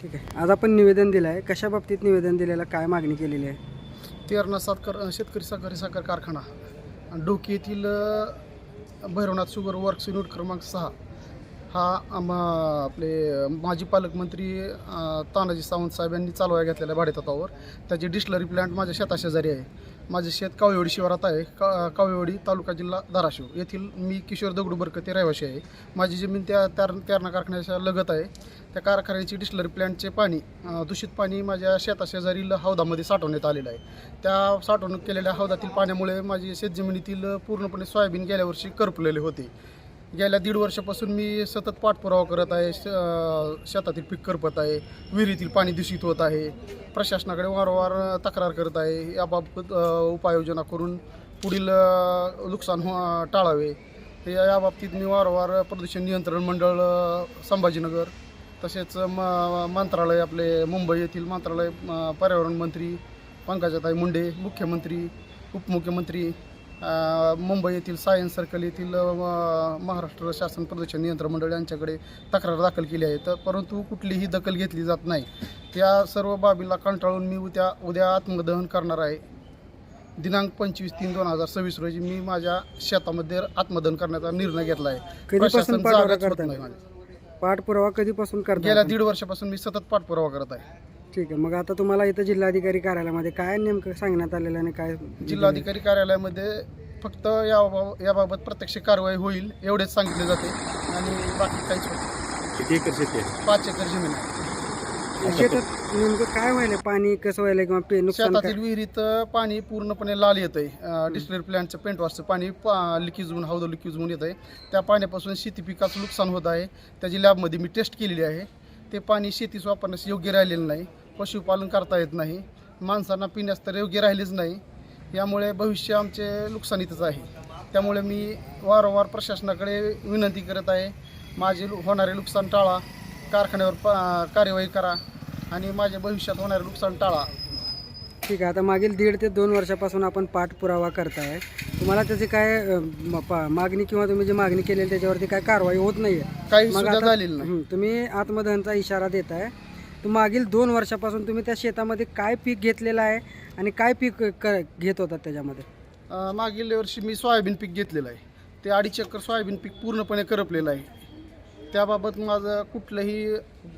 ठीक आहे. आज आपण निवेदन दिलं आहे, कशा बाबतीत निवेदन दिलेलं, काय मागणी केलेली आहे? तेरणा शेतकरी सहकारी साखर कारखाना आणि डोकी येथील भैरवनाथ शुगर वर्क्स युनिट क्रमांक 6 हा आपले माजी पालकमंत्री तानाजी सावंत साहेब यांनी चालवायला घेतलेल्या भाडेतत्वावर. त्याची डिस्लरी प्लॅन्ट माझ्या शेताशेजारी आहे. माझे शेत कावळेवाडी शिवारात आहे. कावळेवाडी तालुका जिल्हा धाराशिव येथील मी किशोर दगडू बरकते रहिवासी आहे. माझी जमीन त्या तेरणा कारखान्याच्या लगत आहे. त्या कारखान्याची डिस्लरी प्लॅन्टचे पाणी दूषित पाणी माझ्या शेताशेजारील हौदामध्ये साठवण्यात आलेलं आहे. त्या साठवणूक केलेल्या हौदातील पाण्यामुळे माझी शेतजमिनीतील पूर्णपणे सोयाबीन गेल्या वर्षी करपलेले होते. गेल्या 1.5 वर्षापासून मी सतत पाठपुरावा करत आहे. शेतातील पीक करपत आहे, विहिरीतील पाणी दूषित होत आहे. प्रशासनाकडे वारंवार तक्रार करत आहे. याबाबत उपाययोजना करून पुढील नुकसान टाळावे. याबाबतीत मी वारंवार प्रदूषण नियंत्रण मंडळ संभाजीनगर तसेच मंत्रालय आपले मुंबई येथील मंत्रालय पर्यावरण मंत्री पंकजाताई मुंडे, मुख्यमंत्री, उपमुख्यमंत्री मुंबई येथील सायन्स सर्कल येथील महाराष्ट्र शासन प्रदूषण नियंत्रण मंडळ यांच्याकडे तक्रार दाखल केली आहे. परंतु कुठलीही दखल घेतली जात नाही. त्या सर्व बाबीला कंटाळून मी उद्या आत्मदहन करणार आहे. दिनांक 25/3/2026 रोजी मी माझ्या शेतामध्ये आत्मदहन करण्याचा निर्णय घेतला आहे. कधीपासून पाठपुरावा कधीपासून करता? गेल्या 1.5 वर्षापासून मी सतत पाठपुरावा करत आहे. ठीक आहे. मग आता तुम्हाला इथं जिल्हाधिकारी कार्यालयामध्ये काय नेमकं सांगण्यात आलेलं आणि काय? जिल्हाधिकारी कार्यालयामध्ये फक्त याबाबत प्रत्यक्ष कारवाई होईल एवढेच सांगितले जाते आणि बाकी काहीच होत नाही. किती एकर शेती आहे? 5 एकर जमीन आहे. शेतात नेमकं काय व्हायला, पाणी कसं व्हायला किंवा नुकसान काय? शेतातील विहिरीत पाणी पूर्णपणे लाल येत आहे. डिस्टिलरी प्लॅन्टचं पेंट वॉशचं पाणी लिकेज होऊन हौद लिकेज होऊन येत आहे. त्या पाण्यापासून शेती पिकाचं नुकसान होत आहे. त्याची लॅबमध्ये मी टेस्ट केलेली आहे. ते पाणी शेतीस वापरण्यास योग्य राहिलेलं नाही. पशुपालन करता येत नाही. माणसांना पिण्यास तर योग्य राहिलेच नाही. यामुळे भविष्य आमचे नुकसानीतच आहे. त्यामुळे मी वारंवार प्रशासनाकडे विनंती करत आहे, माझे होणारे नुकसान टाळा, कारखान्यावर कार्यवाही करा आणि माझ्या भविष्यात होणारे नुकसान टाळा. ठीक आहे. आता मागील 1.5 ते 2 वर्षापासून आपण पाठपुरावा करताय. तुम्हाला त्याची काय मागणी किंवा तुम्ही जी मागणी केलेली त्याच्यावरती काय कारवाई होत नाही आहे? काही सुद्धा झालेलं नाही. तुम्ही आत्मदहनचा इशारा देताय. तर मागील 2 वर्षापासून तुम्ही त्या शेतामध्ये काय पीक घेतलेलं आहे आणि काय पीक घेत होतात त्याच्यामध्ये? मागील वर्षी मी सोयाबीन पीक घेतलेलं आहे. ते 2.5 एकर सोयाबीन पीक पूर्णपणे करपलेलं आहे. त्याबाबत माझं कुठलंही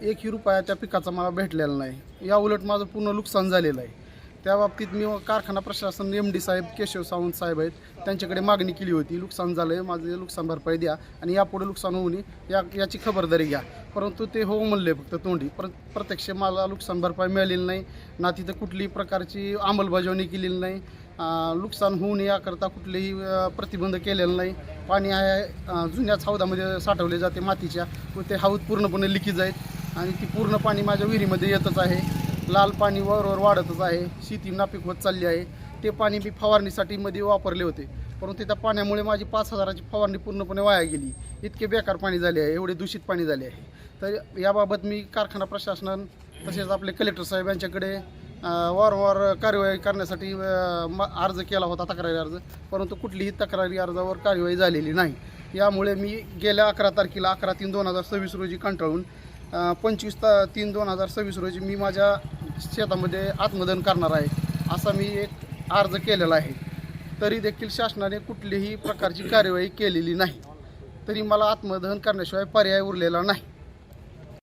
1 रुपया त्या पिकाचा मला भेटलेला नाही. या उलट माझं पूर्ण नुकसान झालेलं आहे. त्या बाबतीत मी कारखाना प्रशासन MD साहेब केशव सावंत साहेब आहेत त्यांच्याकडे मागणी केली होती. नुकसान झालं आहे, माझे नुकसान भरपाई द्या आणि यापुढे नुकसान होऊ नये याची खबरदारी घ्या. परंतु ते हो म्हणले फक्त तोंडी. प्रत्यक्ष मला नुकसान भरपाई मिळालेली नाही ना. तिथं कुठलीही प्रकारची अंमलबजावणी केलेली नाही. नुकसान होऊ नये याकरता कुठलेही प्रतिबंध केलेला नाही. पाणी आहे जुन्याच हौदामध्ये साठवले जाते मातीच्या व ते हौद पूर्णपणे लिकेज आहेत आणि ती पूर्ण पाणी माझ्या विहिरीमध्ये येतच आहे. लाल पाणी वरवर वाढतच आहे. शेती नापीक होत चालली आहे. ते पाणी मी फवारणीसाठी मध्ये वापरले होते, परंतु त्या पाण्यामुळे माझी 5,000ची फवारणी पूर्णपणे वाया गेली. इतके बेकार पाणी झाले आहे, एवढे दूषित पाणी झाले आहे. तर याबाबत मी कारखाना प्रशासन तसेच आपले कलेक्टर साहेब यांच्याकडे वारंवार कार्यवाही करण्यासाठी अर्ज केला होता, तक्रारी अर्ज, परंतु कुठलीही तक्रारी अर्जावर कार्यवाही झालेली नाही. यामुळे मी गेल्या 11 तारखेला 11/3/2026 रोजी कंटाळून 25/3/2026 रोजी मी माझ्या शेतामध्ये आत्मदहन करणार आहे असा मी एक अर्ज केलेला आहे. तरी देखील शासनाने कुठलीही प्रकारची कार्यवाही केलेली नाही. तरी मला आत्मदहन करण्याशिवाय पर्याय उरलेला नाही.